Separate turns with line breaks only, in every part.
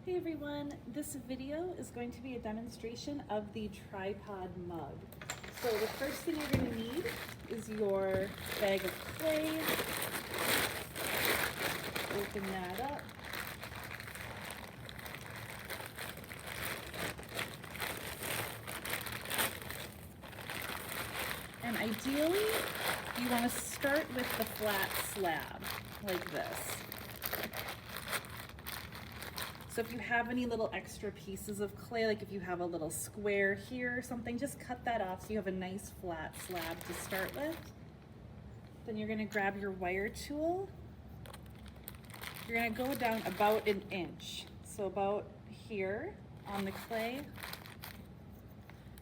Hey everyone, this video is going to be a demonstration of the tripod mug. So the first thing you're going to need is your bag of clay. Open that up. And ideally, you want to start with the flat slab, like this. So if you have any little extra pieces of clay, like if you have a little square here or something, just cut that off so you have a nice flat slab to start with. Then you're gonna grab your wire tool. You're gonna go down about an inch. So about here on the clay.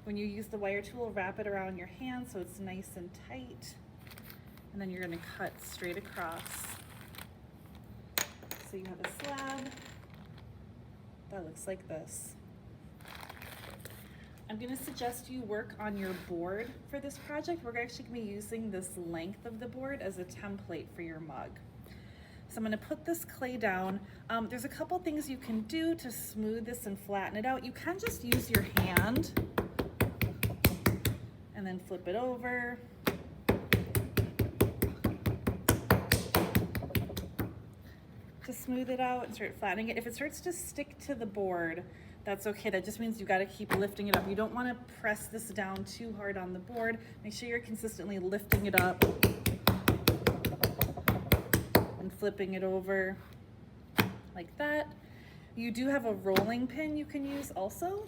When you use the wire tool, wrap it around your hand so it's nice and tight. And then you're gonna cut straight across. So you have a slab that looks like this. I'm gonna suggest you work on your board for this project. We're actually gonna be using this length of the board as a template for your mug. So I'm gonna put this clay down. There's a couple things you can do to smooth this and flatten it out. You can just use your hand and then flip it over. To smooth it out and start flattening it. If it starts to stick to the board, that's okay. That just means you got to keep lifting it up. You don't want to press this down too hard on the board. Make sure you're consistently lifting it up and flipping it over like that. You do have a rolling pin you can use also.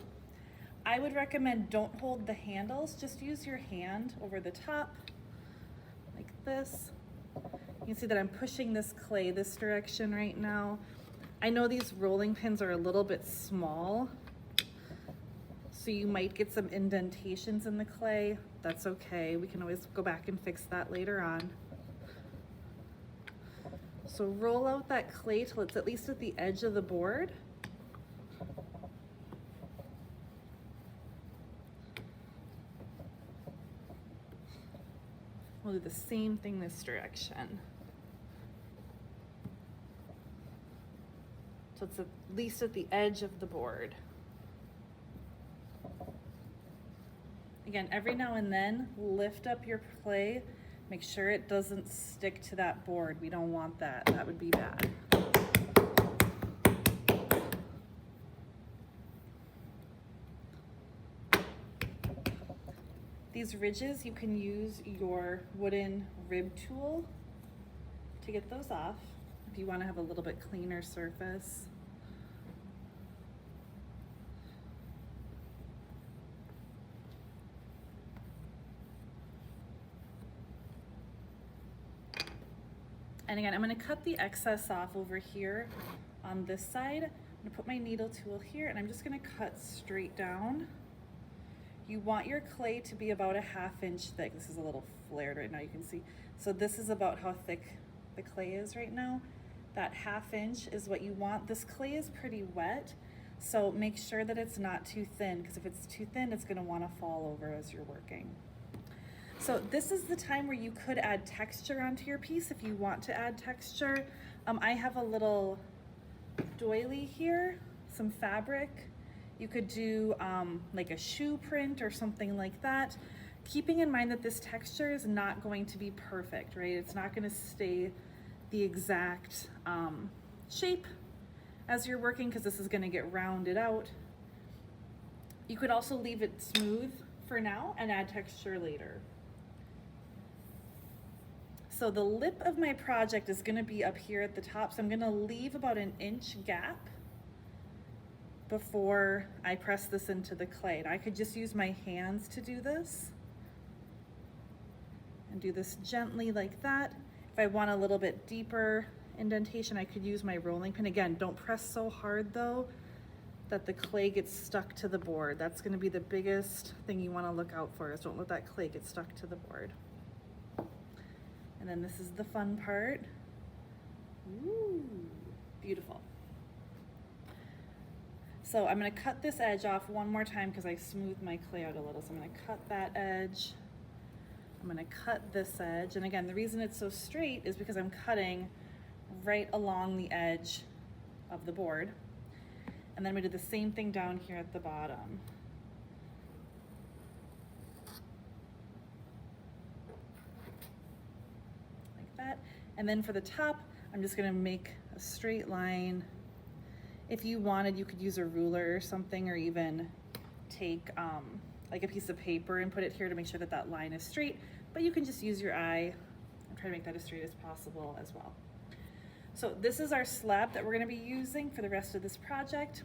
I would recommend don't hold the handles, just use your hand over the top like this. You can see that I'm pushing this clay this direction right now. I know these rolling pins are a little bit small, so you might get some indentations in the clay. That's okay. We can always go back and fix that later on. So roll out that clay till it's at least at the edge of the board. We'll do the same thing this direction. So it's at least at the edge of the board. Again, every now and then, lift up your clay. Make sure it doesn't stick to that board. We don't want that. That would be bad. These ridges, you can use your wooden rib tool to get those off if you want to have a little bit cleaner surface. And again, I'm going to cut the excess off over here on this side. I'm going to put my needle tool here and I'm just going to cut straight down. You want your clay to be about a ½ inch thick. This is a little flared right now, you can see. So this is about how thick the clay is right now. That ½ inch is what you want. This clay is pretty wet, so make sure that it's not too thin, because if it's too thin, it's gonna wanna fall over as you're working. So this is the time where you could add texture onto your piece if you want to add texture. I have a little doily here, some fabric. You could do like a shoe print or something like that. Keeping in mind that this texture is not going to be perfect, right? It's not gonna stay the exact shape as you're working, because this is gonna get rounded out. You could also leave it smooth for now and add texture later. So the lip of my project is gonna be up here at the top, so I'm gonna leave about an inch gap before I press this into the clay. And I could just use my hands to do this and do this gently like that. If I want a little bit deeper indentation, I could use my rolling pin. Again, don't press so hard though that the clay gets stuck to the board. That's gonna be the biggest thing you wanna look out for, is don't let that clay get stuck to the board. And then this is the fun part. Ooh, beautiful. So I'm gonna cut this edge off one more time because I smoothed my clay out a little. So I'm gonna cut that edge. I'm gonna cut this edge. And again, the reason it's so straight is because I'm cutting right along the edge of the board. And then we do the same thing down here at the bottom. Like that. And then for the top, I'm just gonna make a straight line. If you wanted, you could use a ruler or something, or even take like a piece of paper and put it here to make sure that that line is straight, but you can just use your eye and try to make that as straight as possible as well. So this is our slab that we're gonna be using for the rest of this project.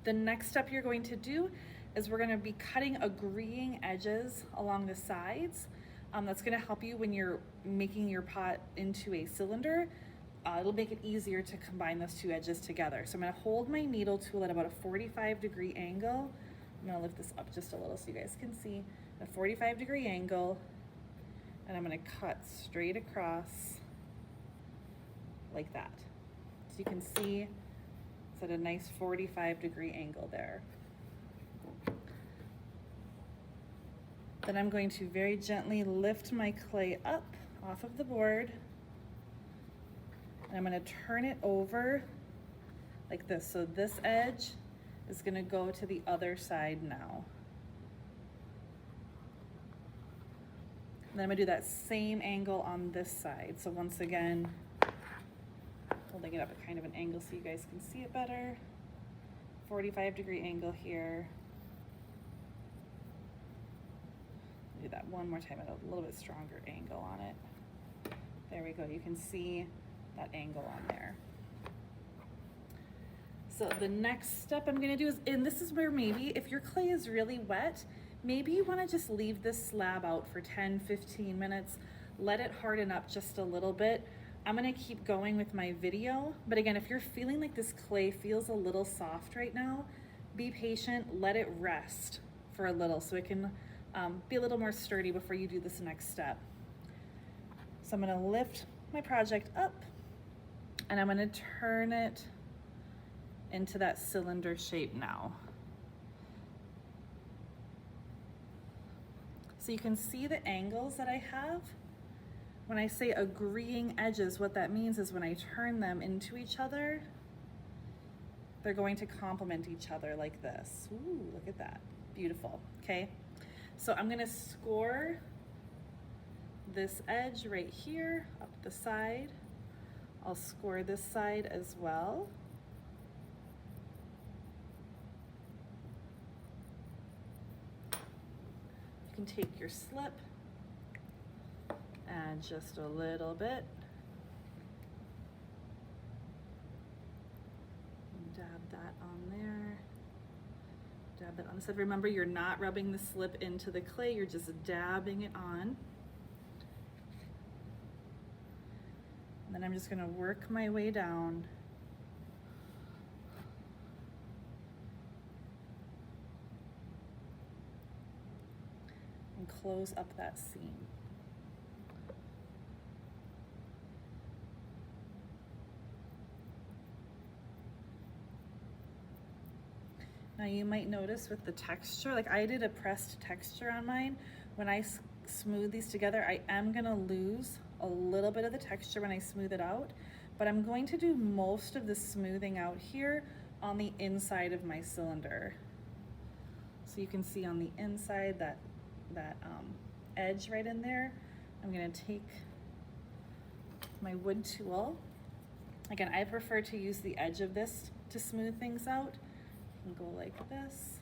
The next step you're going to do is we're gonna be cutting agreeing edges along the sides. That's gonna help you when you're making your pot into a cylinder. It'll make it easier to combine those two edges together. So I'm gonna hold my needle tool at about a 45-degree angle. I'm gonna lift this up just a little so you guys can see. A 45-degree angle, and I'm gonna cut straight across like that. So you can see it's at a nice 45-degree angle there. Then I'm going to very gently lift my clay up off of the board, and I'm gonna turn it over like this. So this edge is gonna go to the other side now. And then I'm gonna do that same angle on this side. So once again, holding it up at kind of an angle so you guys can see it better. 45-degree angle here. Do that one more time at a little bit stronger angle on it. There we go, you can see that angle on there. So the next step I'm gonna do is, and this is where maybe if your clay is really wet, maybe you wanna just leave this slab out for 10-15 minutes, let it harden up just a little bit. I'm gonna keep going with my video, but again, if you're feeling like this clay feels a little soft right now, be patient, let it rest for a little so it can be a little more sturdy before you do this next step. So I'm gonna lift my project up and I'm gonna turn it into that cylinder shape now. So you can see the angles that I have. When I say agreeing edges, what that means is when I turn them into each other, they're going to complement each other like this. Ooh, look at that, beautiful, okay? So I'm gonna score this edge right here up the side. I'll score this side as well. You can take your slip, add just a little bit. Dab that on there. Dab that on the side. Remember, you're not rubbing the slip into the clay, you're just dabbing it on. And then I'm just gonna work my way down. And close up that seam. Now you might notice with the texture, like I did a pressed texture on mine. When I smooth these together, I am gonna lose a little bit of the texture when I smooth it out, but I'm going to do most of the smoothing out here on the inside of my cylinder. So you can see on the inside that edge right in there. I'm gonna take my wood tool. Again, I prefer to use the edge of this to smooth things out. You can go like this.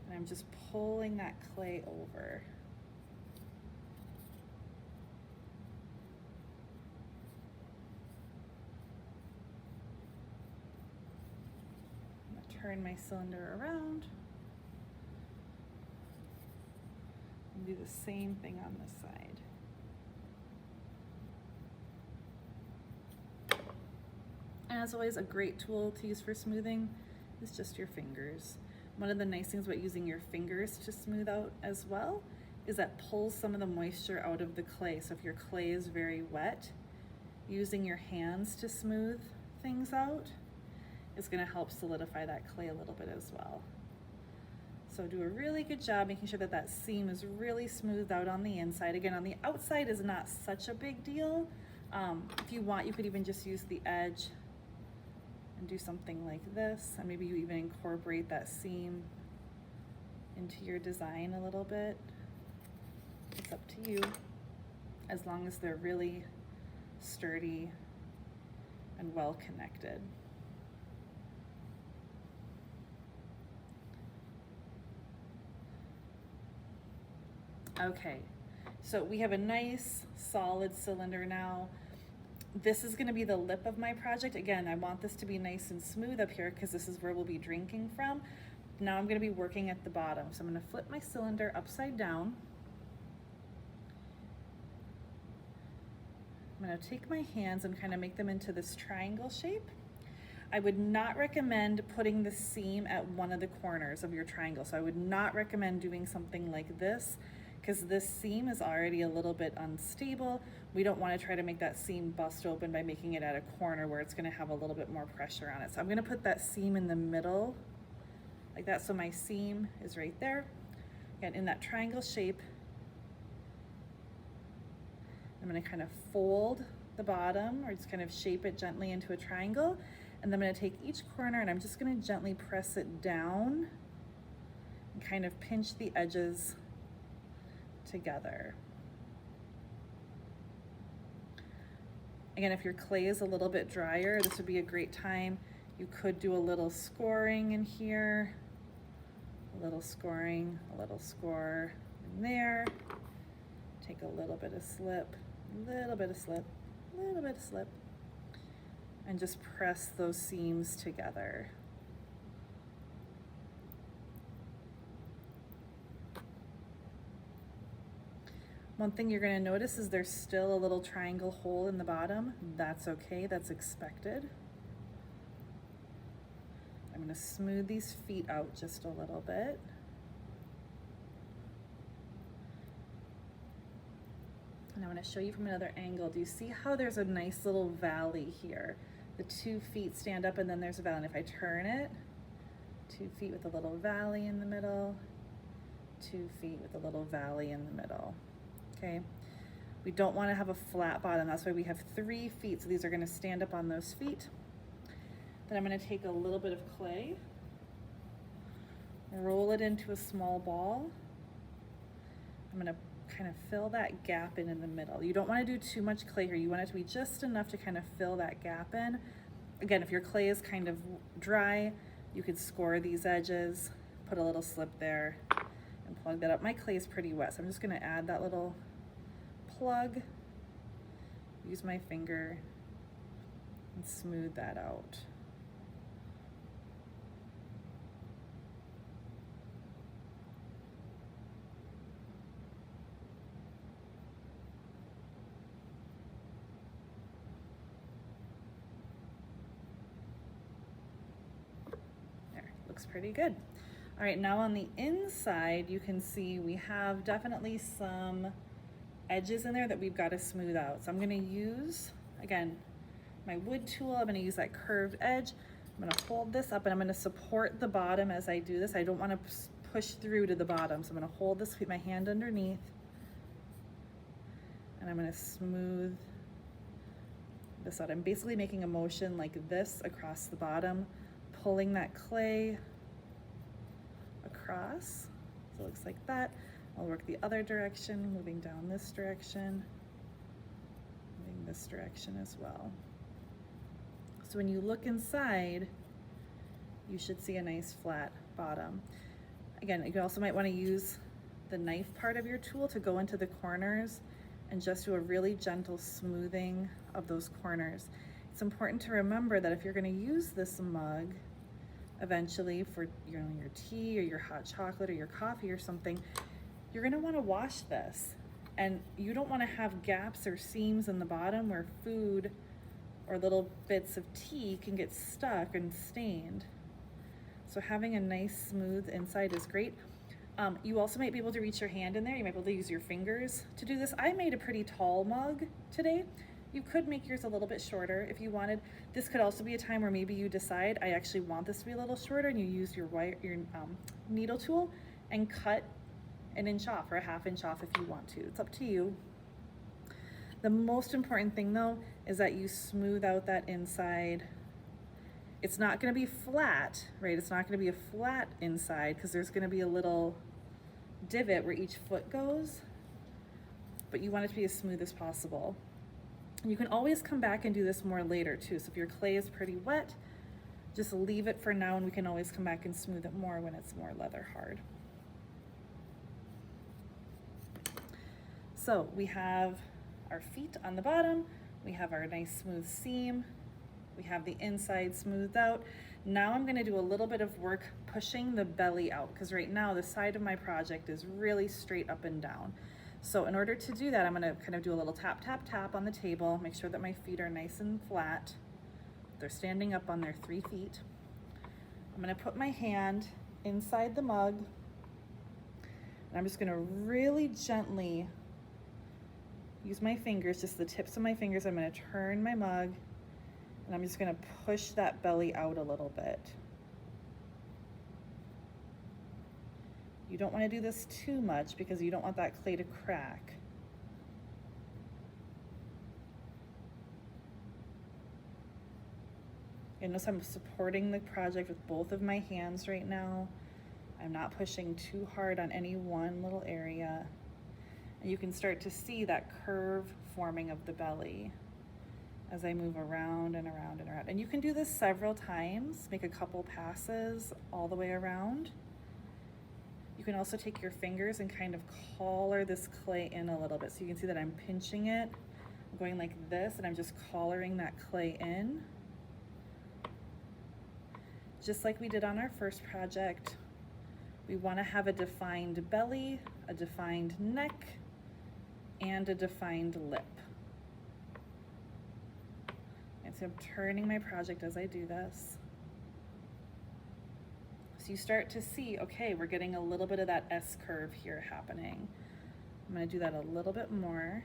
And I'm just pulling that clay over. I'm gonna turn my cylinder around and do the same thing on this side. And as always, a great tool to use for smoothing is just your fingers. One of the nice things about using your fingers to smooth out as well is that pulls some of the moisture out of the clay. So if your clay is very wet, using your hands to smooth things out is gonna help solidify that clay a little bit as well. So do a really good job making sure that that seam is really smoothed out on the inside. Again, on the outside is not such a big deal, If you want, you could even just use the edge and do something like this, and maybe you even incorporate that seam into your design a little bit. It's up to you, as long as they're really sturdy and well connected. Okay, so we have a nice solid cylinder now. This is gonna be the lip of my project. Again, I want this to be nice and smooth up here because this is where we'll be drinking from. Now I'm gonna be working at the bottom. So I'm gonna flip my cylinder upside down. I'm gonna take my hands and kind of make them into this triangle shape. I would not recommend putting the seam at one of the corners of your triangle. So I would not recommend doing something like this, because this seam is already a little bit unstable. We don't want to try to make that seam bust open by making it at a corner where it's going to have a little bit more pressure on it. So I'm going to put that seam in the middle like that, so my seam is right there. Again, in that triangle shape, I'm going to kind of fold the bottom, or just kind of shape it gently into a triangle, and then I'm going to take each corner and I'm just going to gently press it down and kind of pinch the edges together. Again, if your clay is a little bit drier, this would be a great time. You could do a little scoring in here, a little scoring, a little score in there. Take a little bit of slip, a little bit of slip, a little bit of slip, and just press those seams together. One thing you're going to notice is there's still a little triangle hole in the bottom. That's okay, that's expected. I'm going to smooth these feet out just a little bit. And I'm going to show you from another angle. Do you see how there's a nice little valley here? The 2 feet stand up and then there's a valley. And if I turn it, 2 feet with a little valley in the middle, 2 feet with a little valley in the middle. Okay, we don't want to have a flat bottom. That's why we have 3 feet. So these are going to stand up on those feet. Then I'm going to take a little bit of clay, roll it into a small ball. I'm going to kind of fill that gap in the middle. You don't want to do too much clay here. You want it to be just enough to kind of fill that gap in. Again, if your clay is kind of dry, you could score these edges, put a little slip there, and plug that up. My clay is pretty wet, so I'm just going to add that little plug, use my finger, and smooth that out. There, looks pretty good. All right, now on the inside, you can see we have definitely some edges in there that we've got to smooth out. So I'm going to use, again, my wood tool. I'm going to use that curved edge. I'm going to hold this up and I'm going to support the bottom as I do this. I don't want to push through to the bottom. So I'm going to hold this, keep my hand underneath, and I'm going to smooth this out. I'm basically making a motion like this across the bottom, pulling that clay across. So it looks like that. I'll work the other direction, moving down this direction, moving this direction as well. So when you look inside, you should see a nice flat bottom. Again, you also might want to use the knife part of your tool to go into the corners and just do a really gentle smoothing of those corners. It's important to remember that if you're going to use this mug eventually for your tea or your hot chocolate or your coffee or something, you're going to want to wash this, and you don't want to have gaps or seams in the bottom where food or little bits of tea can get stuck and stained. So having a nice smooth inside is great. You also might be able to reach your hand in there. You might be able to use your fingers to do this. I made a pretty tall mug today. You could make yours a little bit shorter if you wanted. This could also be a time where maybe you decide, I actually want this to be a little shorter, and you use your needle tool and cut 1 inch off or a 1/2 inch off if you want to. It's up to you. The most important thing though is that you smooth out that inside. It's not gonna be flat, right? It's not gonna be a flat inside because there's gonna be a little divot where each foot goes, but you want it to be as smooth as possible. And you can always come back and do this more later too. So if your clay is pretty wet, just leave it for now and we can always come back and smooth it more when it's more leather hard. So we have our feet on the bottom, we have our nice smooth seam, we have the inside smoothed out. Now I'm gonna do a little bit of work pushing the belly out because right now the side of my project is really straight up and down. So in order to do that, I'm gonna kind of do a little tap, tap, tap on the table, make sure that my feet are nice and flat. They're standing up on their 3 feet. I'm gonna put my hand inside the mug and I'm just gonna really gently use my fingers, just the tips of my fingers. I'm gonna turn my mug and I'm just gonna push that belly out a little bit. You don't wanna do this too much because you don't want that clay to crack. And notice I'm supporting the project with both of my hands right now. I'm not pushing too hard on any one little area. And you can start to see that curve forming of the belly as I move around and around and around. And you can do this several times, make a couple passes all the way around. You can also take your fingers and kind of collar this clay in a little bit. So you can see that I'm pinching it, I'm going like this, and I'm just collaring that clay in. Just like we did on our first project, we want to have a defined belly, a defined neck, and a defined lip. And so I'm turning my project as I do this. So you start to see, okay, we're getting a little bit of that S curve here happening. I'm going to do that a little bit more.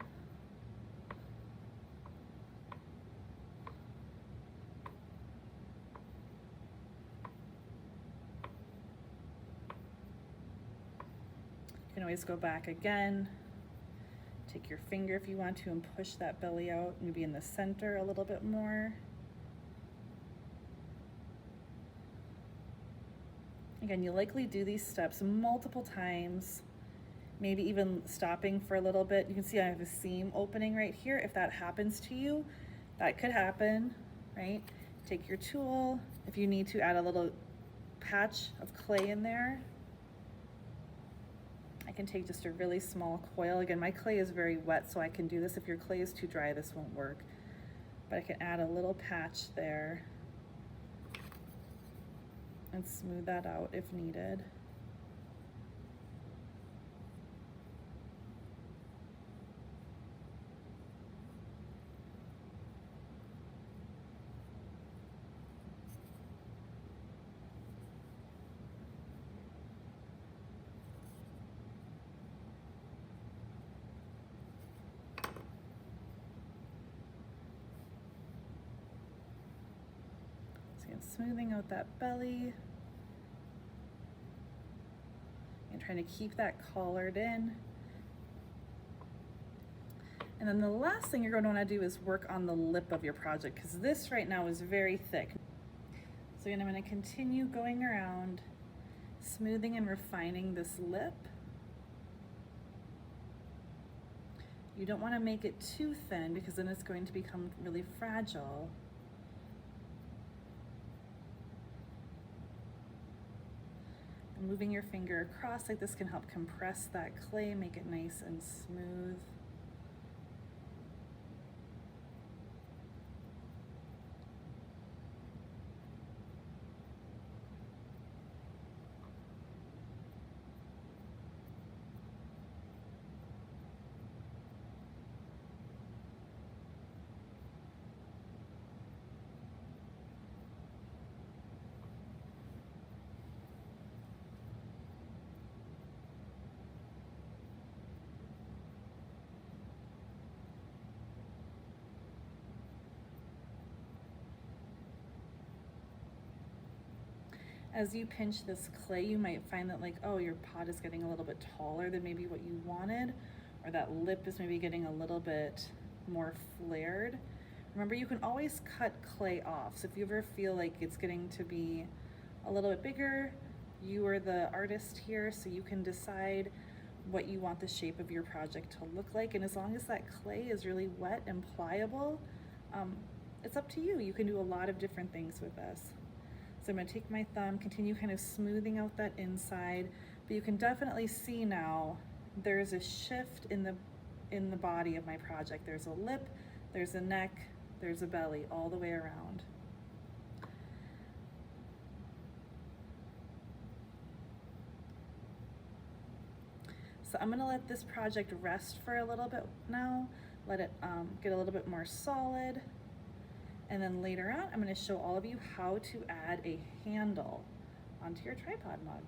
You can always go back again. Take your finger if you want to and push that belly out, maybe in the center a little bit more. Again, you likely do these steps multiple times, maybe even stopping for a little bit. You can see I have a seam opening right here. If that happens to you, that could happen, right? Take your tool. If you need to add a little patch of clay in there, I can take just a really small coil. Again, my clay is very wet, so I can do this. If your clay is too dry, this won't work. But I can add a little patch there and smooth that out if needed. Smoothing out that belly and trying to keep that collared in. And then the last thing you're going to want to do is work on the lip of your project because this right now is very thick. So again, I'm going to continue going around, smoothing and refining this lip. You don't want to make it too thin because then it's going to become really fragile. Moving your finger across like this can help compress that clay, make it nice and smooth. As you pinch this clay, you might find that like, oh, your pot is getting a little bit taller than maybe what you wanted, or that lip is maybe getting a little bit more flared. Remember, you can always cut clay off. So if you ever feel like it's getting to be a little bit bigger, you are the artist here, so you can decide what you want the shape of your project to look like. And as long as that clay is really wet and pliable, it's up to you. You can do a lot of different things with this. So I'm gonna take my thumb, continue kind of smoothing out that inside, but you can definitely see now there's a shift in the body of my project. There's a lip, there's a neck, there's a belly all the way around. So I'm gonna let this project rest for a little bit now, let it get a little bit more solid. And then later on, I'm gonna show all of you how to add a handle onto your tripod mug.